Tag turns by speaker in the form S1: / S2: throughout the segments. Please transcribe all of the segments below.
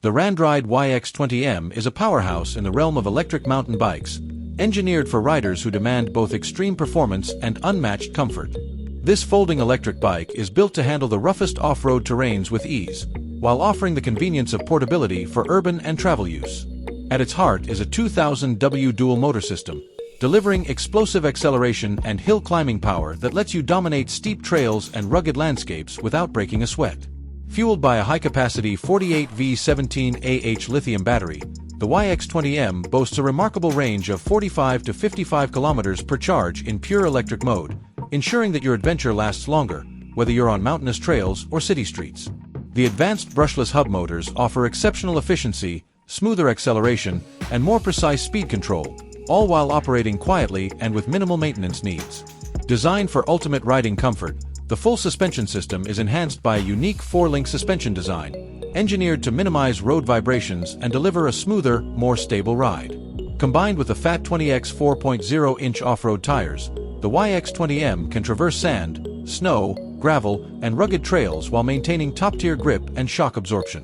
S1: The RANDRIDE YX20M is a powerhouse in the realm of electric mountain bikes, engineered for riders who demand both extreme performance and unmatched comfort. This folding electric bike is built to handle the roughest off-road terrains with ease, while offering the convenience of portability for urban and travel use. At its heart is a 2000W dual motor system, delivering explosive acceleration and hill climbing power that lets you dominate steep trails and rugged landscapes without breaking a sweat. Fueled by a high-capacity 48V 20AH lithium battery, the YX20M boasts a remarkable range of 45 to 55 kilometers per charge in pure electric mode, ensuring that your adventure lasts longer, whether you're on mountainous trails or city streets. The advanced brushless hub motors offer exceptional efficiency, smoother acceleration, and more precise speed control, all while operating quietly and with minimal maintenance needs. Designed for ultimate riding comfort, the full suspension system is enhanced by a unique 4-link suspension design, engineered to minimize road vibrations and deliver a smoother, more stable ride. Combined with the fat 20x 4.0-inch off-road tires, the YX20M can traverse sand, snow, gravel, and rugged trails while maintaining top-tier grip and shock absorption.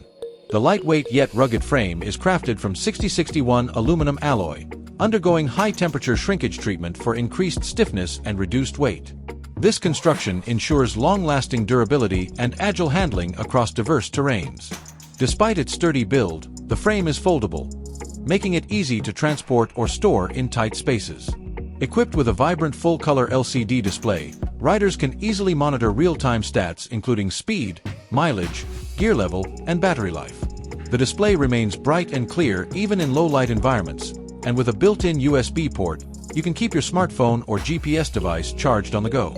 S1: The lightweight yet rugged frame is crafted from 6061 aluminum alloy, undergoing high-temperature shrinkage treatment for increased stiffness and reduced weight. This construction ensures long-lasting durability and agile handling across diverse terrains. Despite its sturdy build, the frame is foldable, making it easy to transport or store in tight spaces. Equipped with a vibrant full-color LCD display, riders can easily monitor real-time stats including speed, mileage, gear level, and battery life. The display remains bright and clear even in low-light environments, and with a built-in USB port, you can keep your smartphone or GPS device charged on the go.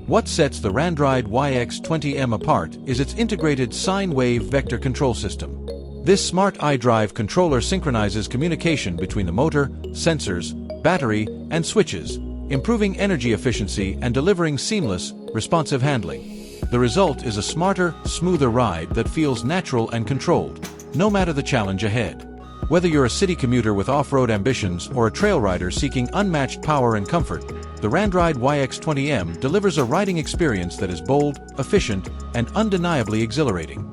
S1: What sets the RANDRIDE YX20M apart is its integrated sine wave vector control system. This smart iDrive controller synchronizes communication between the motor, sensors, battery, and switches, improving energy efficiency and delivering seamless, responsive handling. The result is a smarter, smoother ride that feels natural and controlled, no matter the challenge ahead. Whether you're a city commuter with off-road ambitions or a trail rider seeking unmatched power and comfort, the RANDRIDE YX20M delivers a riding experience that is bold, efficient, and undeniably exhilarating.